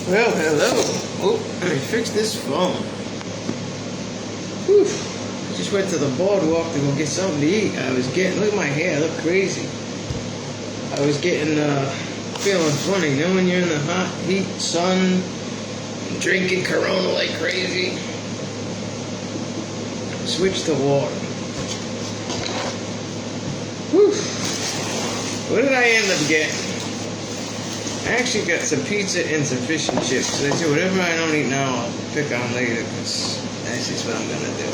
Well, hello. Oh, let me fix this phone. Whew. I just went to the boardwalk to go get something to eat. Look at my hair, I look crazy. I was feeling funny. You know when you're in the hot heat, sun, drinking Corona like crazy? Switch to water. Whew. What did I end up getting? I actually got some pizza and some fish and chips. So I said whatever I don't eat now, I'll pick on later, because that's just what I'm going to do.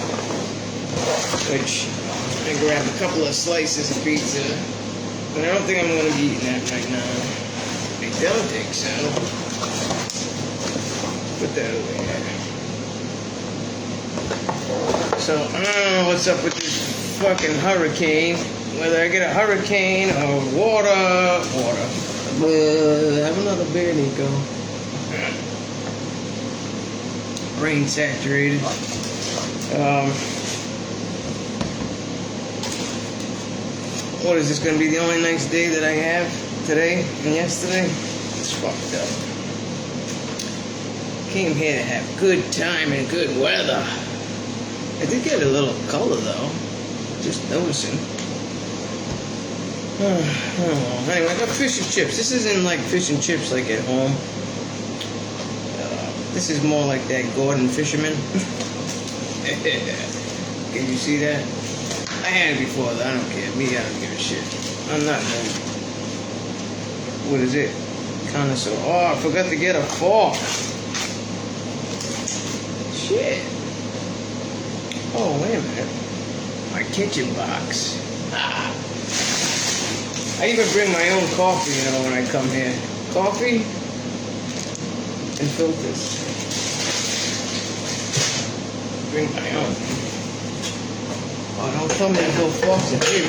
Which, I grabbed a couple of slices of pizza, but I don't think I'm going to be eating that right now. I don't think so. Put that over here. So, I don't know what's up with this fucking hurricane. Whether I get a hurricane or water. Have another beer, Nico. Rain saturated. What is this going to be the only nice day that I have today and yesterday? It's fucked up. Came here to have good time and good weather. I did get a little color though. Just noticing. Anyway, I got fish and chips. This isn't like fish and chips like at home. This is more like that Gordon Fisherman. Can you see that? I had it before, though. I don't care. I don't give a shit. I'm not no... What is it? Connoisseur. Oh, I forgot to get a fork. Shit. Oh, wait a minute. My kitchen box. I even bring my own coffee, when I come here. Coffee and filters. Bring my own. Oh, don't tell me there's no forks in here.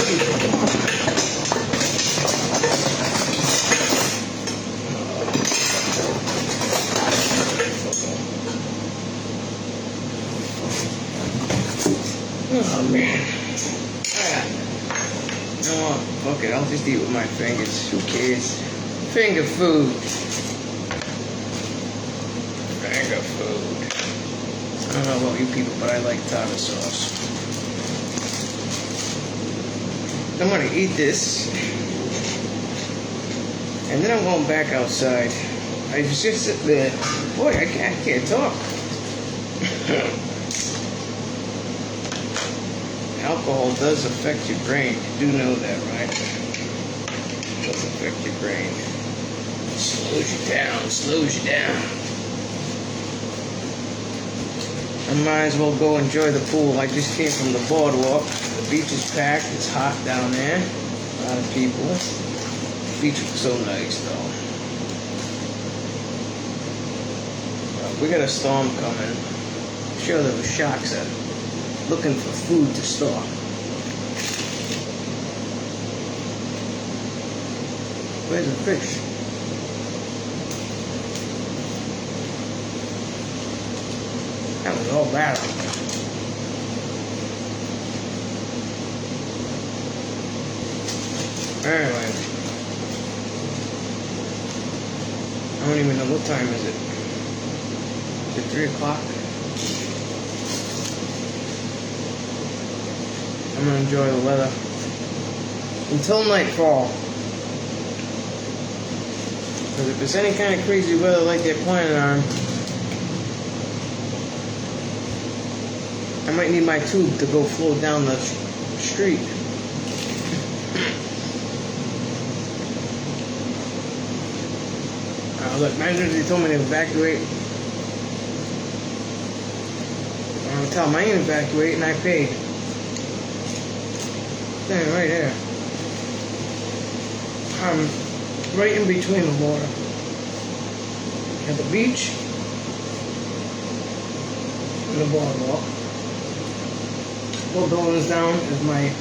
Oh, man. Oh, fuck it, I'll just eat with my fingers. Who cares? Finger food. Finger food. I don't know about you people, but I like tartar sauce. I'm gonna eat this. And then I'm going back outside. I just sit there. Boy, I can't talk. Alcohol does affect your brain. You do know that, right? It does affect your brain. It slows you down. I might as well go enjoy the pool. I just came from the boardwalk. The beach is packed. It's hot down there. A lot of people. The beach was so nice, though. We got a storm coming. I'm sure there were sharks out there. Looking for food to store. Where's the fish? That was all bad. Anyway. I don't even know what time is it. Is it 3 o'clock? I'm gonna enjoy the weather until nightfall. Because if it's any kind of crazy weather like they're planning on, I might need my tube to go float down the street. Look, imagine they told me to evacuate. I'm gonna tell them I ain't evacuating, I paid. Thing right there. Right in between the water. At the beach and the boardwalk. 4 buildings down is my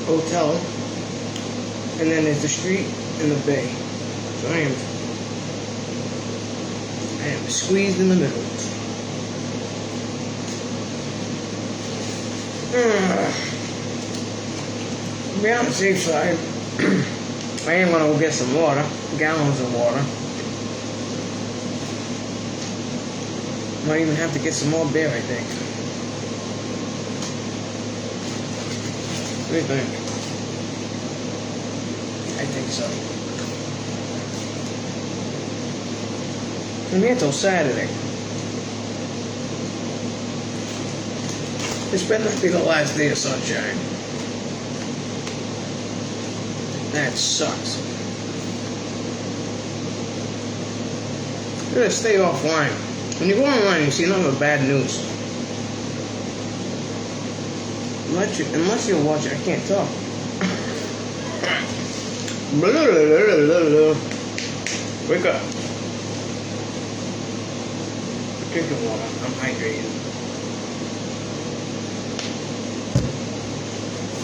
hotel, and then there's the street and the bay. So I am squeezed in the middle. Be on the safe side. I am going to go get some water, gallons of water. Might even have to get some more beer, I think. What do you think? I think so. I'm here till Saturday. This better not be the last day of sunshine. That sucks. You gotta stay offline. When you go online, you see nothing but bad news. Unless you're watching, I can't talk. Wake up. Drinking water. I'm hydrated.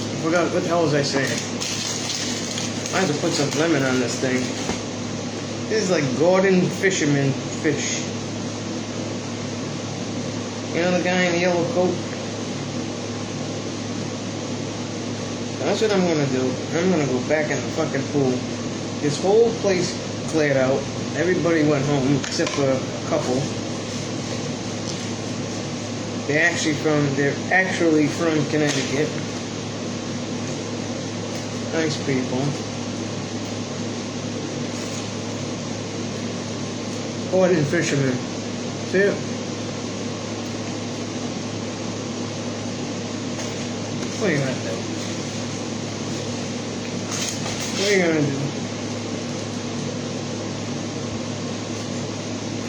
I forgot, what the hell was I saying? I have to put some lemon on this thing. This is like Gordon Fisherman fish. You know the guy in the yellow coat? That's what I'm gonna do. I'm gonna go back in the fucking pool. This whole place cleared out. Everybody went home except for a couple. They're actually from Connecticut. Nice people. Gordon Fisherman. See it? What are you gonna do? What are you gonna do?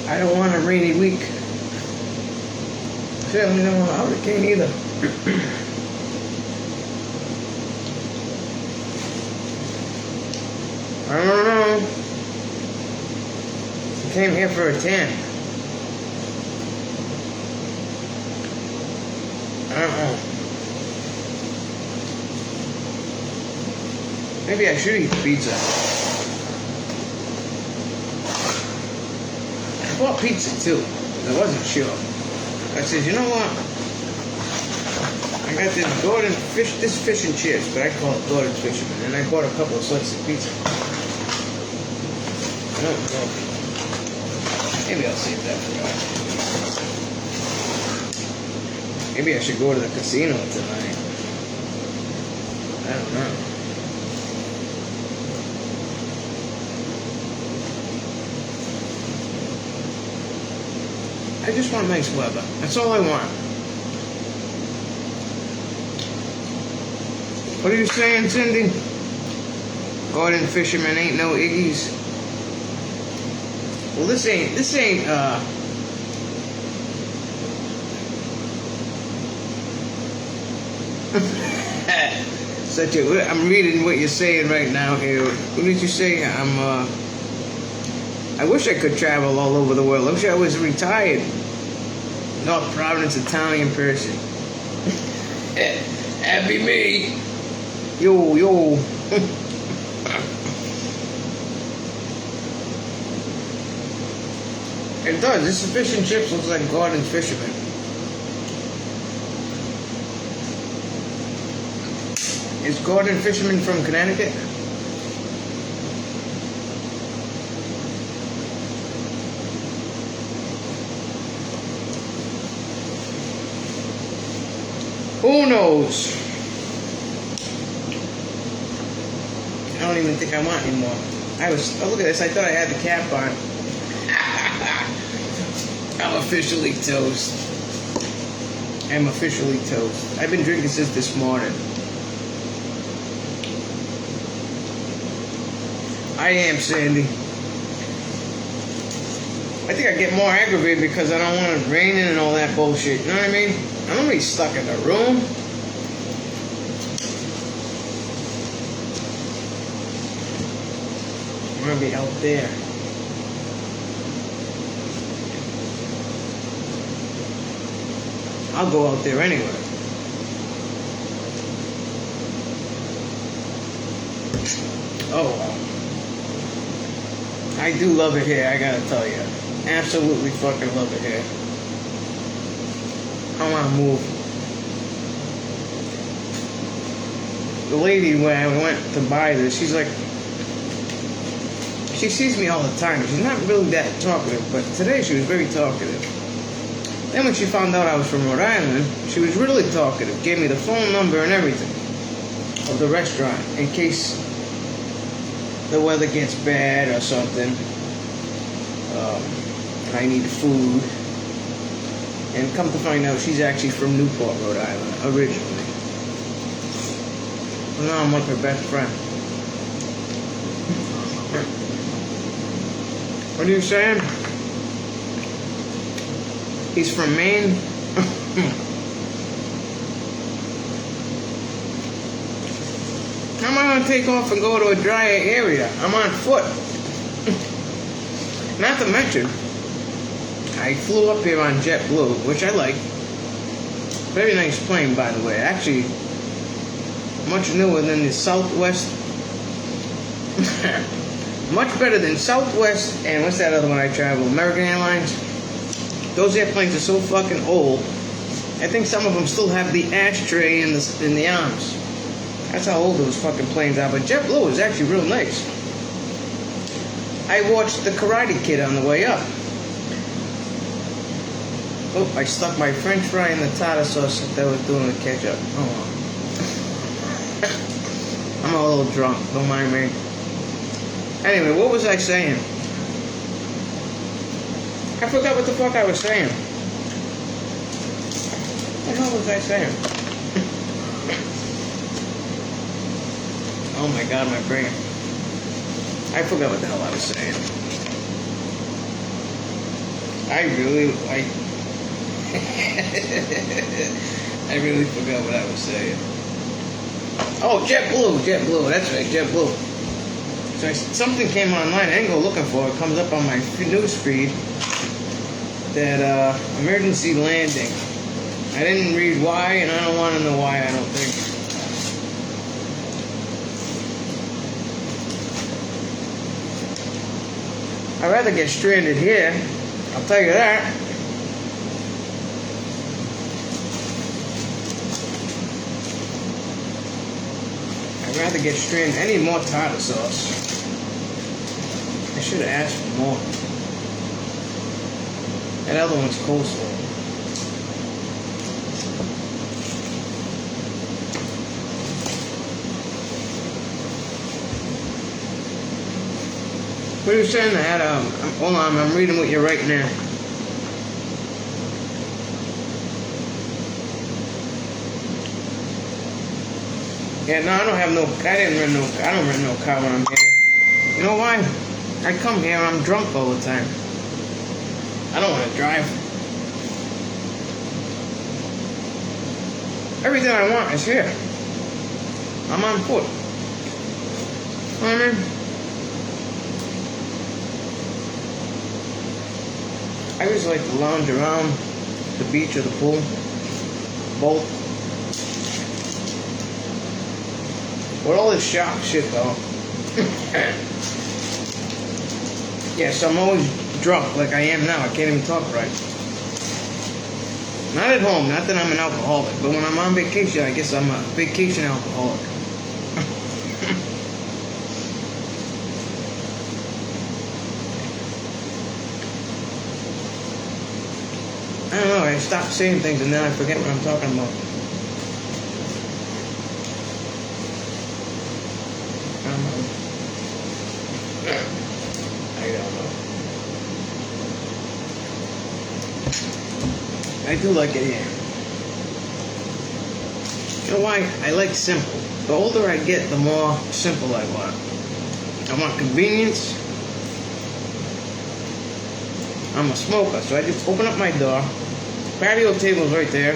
I don't want a rainy week. Certainly don't want a hurricane either. I don't know. I came here for a tan. I don't know. Maybe I should eat pizza. I bought pizza too. I wasn't sure. I said, you know what? I got this fish and chips, but I call it Gordon's Fisherman, and I bought a couple of slices of pizza. I don't know. Maybe I'll save that for God. Maybe I should go to the casino tonight. I don't know. I just want nice weather. That's all I want. What are you saying, Cindy? Gordon Fisherman ain't no Iggy's. Well, this ain't, I'm reading what you're saying right now here. What did you say? I wish I could travel all over the world. I wish I was retired. North Providence Italian person. Happy me. Yo. It does. This fish and chips looks like Gordon's Fisherman. Is Gordon Fisherman from Connecticut? Who knows? I don't even think I want any more. Oh, look at this. I thought I had the cap on. I'm officially toast. I'm officially toast. I've been drinking since this morning. I am, Sandy. I think I get more aggravated because I don't want it raining and all that bullshit. You know what I mean? I'm gonna be stuck in the room. I'm gonna be out there. I'll go out there anyway. Oh well. I do love it here, I gotta tell you. Absolutely fucking love it here. I want to move. The lady, when I went to buy this, she's like, she sees me all the time. She's not really that talkative, but today she was very talkative. Then when she found out I was from Rhode Island, she was really talkative, gave me the phone number and everything of the restaurant in case the weather gets bad or something, and I need food. And come to find out, she's actually from Newport, Rhode Island, originally. Well, now I'm with her best friend. What are you saying? He's from Maine? How am I going to take off and go to a drier area? I'm on foot. Not to mention, I flew up here on JetBlue, which I like. Very nice plane, by the way. Actually, much newer than the Southwest. Much better than Southwest and what's that other one I travel? American Airlines. Those airplanes are so fucking old. I think some of them still have the ashtray in the arms. That's how old those fucking planes are. But JetBlue is actually real nice. I watched The Karate Kid on the way up. Oh, I stuck my French fry in the tartar sauce that was doing the ketchup. Oh. I'm a little drunk, don't mind me. Anyway, what was I saying? I forgot what the fuck I was saying. What the hell was I saying? Oh my god, my brain. I forgot what the hell I was saying. I really forgot what I was saying. Oh, JetBlue, that's right, JetBlue. So something came online, I didn't go looking for it, comes up on my news feed that emergency landing. I didn't read why, and I don't want to know why, I don't think. I'd rather get stranded here, I'll tell you that. I'd rather get stranded. I need more tartar sauce. I should have asked for more. That other one's coleslaw. What are you saying? I had hold on, I'm reading what you're writing there. Yeah, no, I don't rent no car when I'm here. You know why? I come here and I'm drunk all the time. I don't want to drive. Everything I want is here. I'm on foot. You know what I mean? I just like to lounge around the beach or the pool. Both. With all this shop shit though. Yes, I'm always drunk like I am now. I can't even talk right. Not at home, not that I'm an alcoholic, but when I'm on vacation, I guess I'm a vacation alcoholic. I don't know, I stop saying things and then I forget what I'm talking about. I don't know. I do like it here. You know why? I like simple. The older I get, the more simple I want. I want convenience. I'm a smoker, so I just open up my door. Patio table's right there.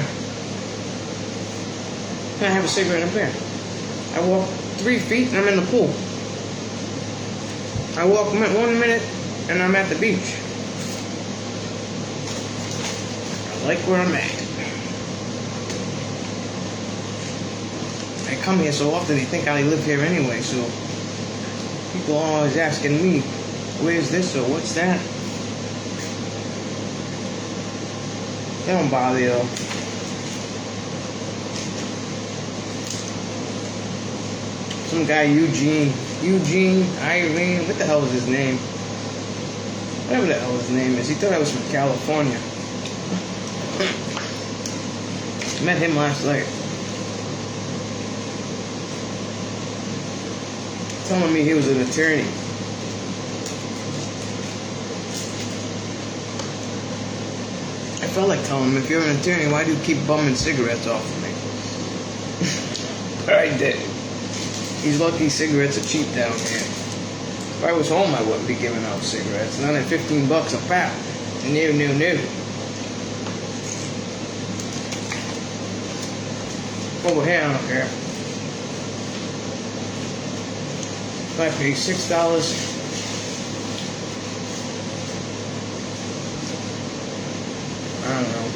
And I have a cigarette up there. I walk 3 feet and I'm in the pool. I walk 1 minute and I'm at the beach. I like where I'm at. I come here so often they think I live here anyway, so people are always asking me, where's this or what's that? They don't bother you though. Some guy, Eugene, Irene, what the hell was his name? Whatever the hell his name is. He thought I was from California. Met him last night. Telling me he was an attorney. I felt like telling him, if you're an attorney, why do you keep bumming cigarettes off of me? But I did. He's lucky cigarettes are cheap down here. If I was home, I wouldn't be giving out cigarettes. None at $15 a pack. New. Over here, I don't care. If I pay $6, I don't know.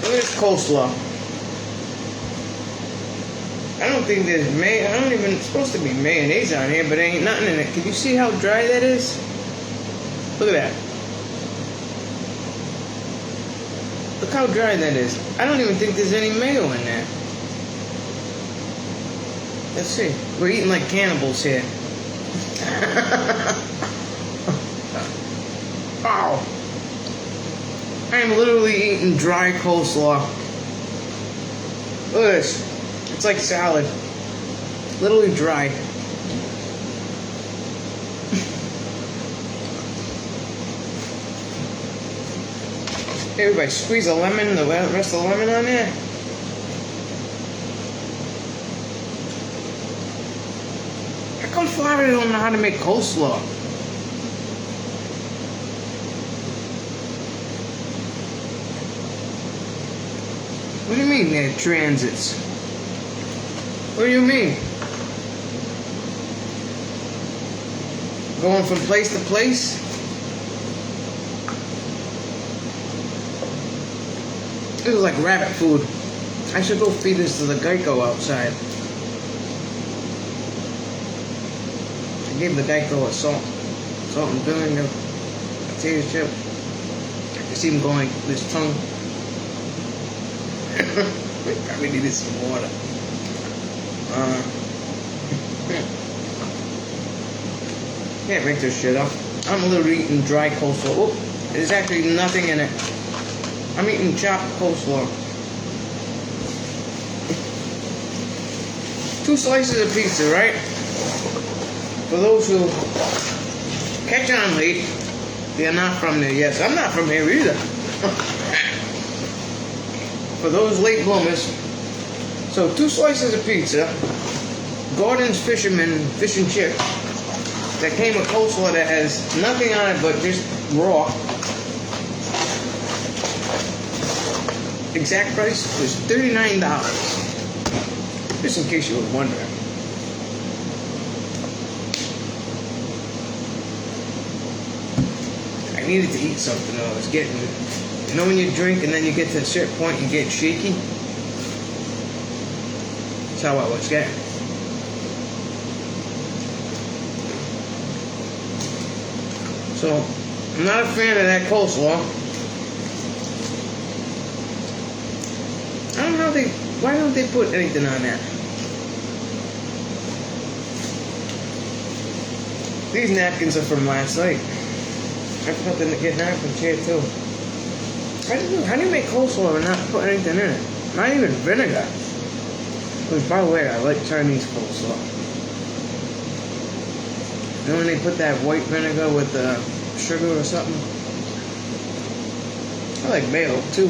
Look at this coleslaw. I don't think there's it's supposed to be mayonnaise on here, but there ain't nothing in it. Can you see how dry that is? Look at that. Look how dry that is. I don't even think there's any mayo in there. Let's see. We're eating like cannibals here. Oh. I'm literally eating dry coleslaw. Look at this. It's like salad. Literally dry. Everybody squeeze a lemon, the rest of the lemon on there. How come Florida don't know how to make coleslaw? What do you mean they're transits? What do you mean? Going from place to place? This is like rabbit food. I should go feed this to the Geico outside. I gave the Geico a salt and vinegar potato chip. I can see him going like this tongue. Probably needed some water. Can't make this shit up. I'm literally eating dry coleslaw. Oh, there's actually nothing in it. I'm eating chopped coleslaw. 2 slices of pizza, right? For those who catch on late, they're not from there. Yes, I'm not from here either. For those late bloomers, so 2 slices of pizza, Gordon's Fisherman fish and chip, that came with coleslaw that has nothing on it but just raw. Exact price was $39. Just in case you were wondering. I needed to eat something though. I was getting, you know when you drink and then you get to a certain point you get shaky? That's how I was getting. So, I'm not a fan of that coleslaw. I don't know why don't they put anything on that? These napkins are from last night. I forgot to get napkins here too. How do you make coleslaw and not put anything in it? Not even vinegar. Which, by the way, I like Chinese coleslaw. You know when they put that white vinegar with sugar or something? I like mayo too.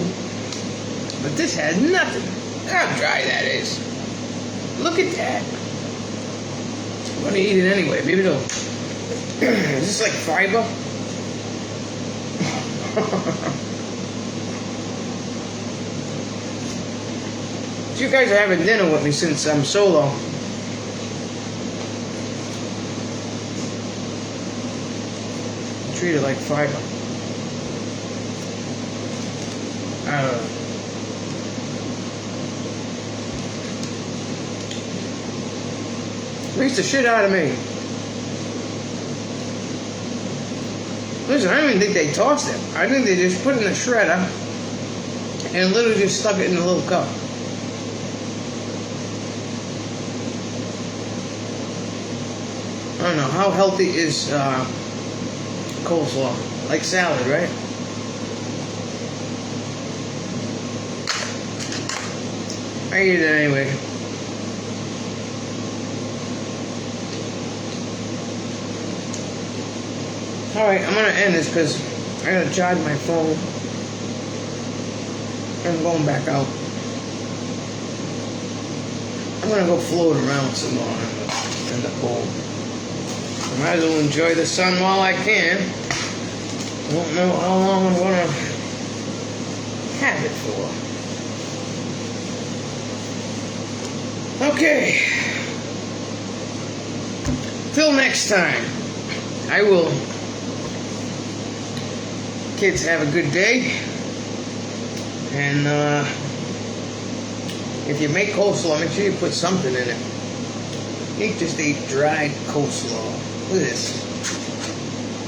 But this has nothing. Look how dry that is. Look at that. I'm gonna eat it anyway. Maybe it'll. Is this like fiber? You guys are having dinner with me since I'm solo. Treat it like fiber. I don't know. Beats the shit out of me. Listen, I don't even think they tossed it. I think they just put it in the shredder and literally just stuck it in a little cup. I don't know, how healthy is coleslaw. Like salad, right? I eat it anyway. Alright, I'm gonna end this because I gotta charge my phone. I'm going back out. I'm gonna go float around some more in the pool. I might as well enjoy the sun while I can. I don't know how long I'm gonna have it for. Okay. Till next time. I will. Kids, have a good day. And if you make coleslaw, make sure you put something in it. You just eat dried coleslaw. Look at this.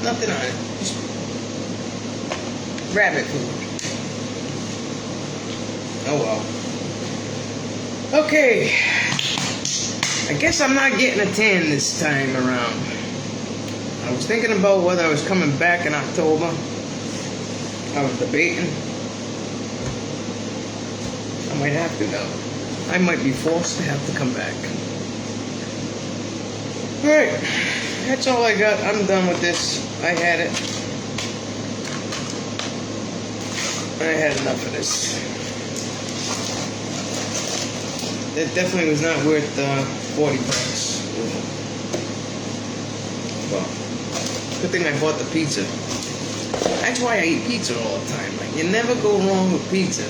Nothing on it. Just rabbit food. Oh well. Okay. I guess I'm not getting a tan this time around. I was thinking about whether I was coming back in October. I was debating. I might have to though. I might be forced to have to come back. Alright. That's all I got. I'm done with this. I had it. I had enough of this. It definitely was not worth $40. Well, good thing I bought the pizza. That's why I eat pizza all the time. Like, you never go wrong with pizza.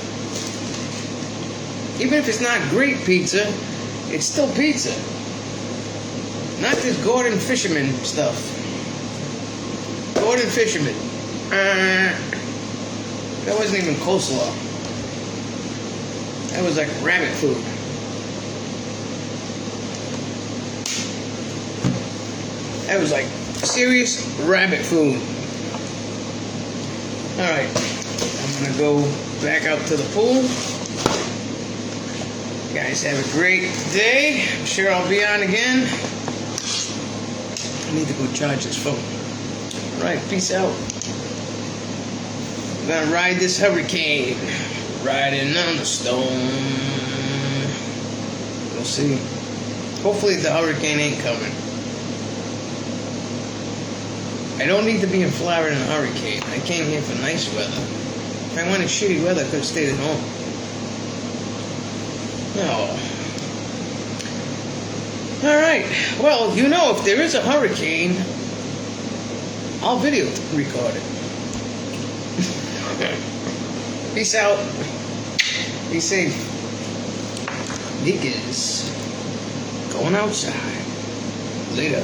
Even if it's not great pizza, it's still pizza. Not this Gordon Fisherman stuff. Gordon Fisherman. That wasn't even coleslaw. That was like rabbit food. That was like serious rabbit food. Alright. I'm gonna go back out to the pool. You guys have a great day. I'm sure I'll be on again. I need to go charge this phone. Alright, peace out. I'm gonna ride this hurricane. Riding on the storm. We'll see. Hopefully the hurricane ain't coming. I don't need to be in Florida in a hurricane. I came here for nice weather. If I wanted shitty weather, I could have stayed at home. No. Alright. Well, you know, if there is a hurricane, I'll video record it. Peace out. Be safe. Niggas going outside. Later.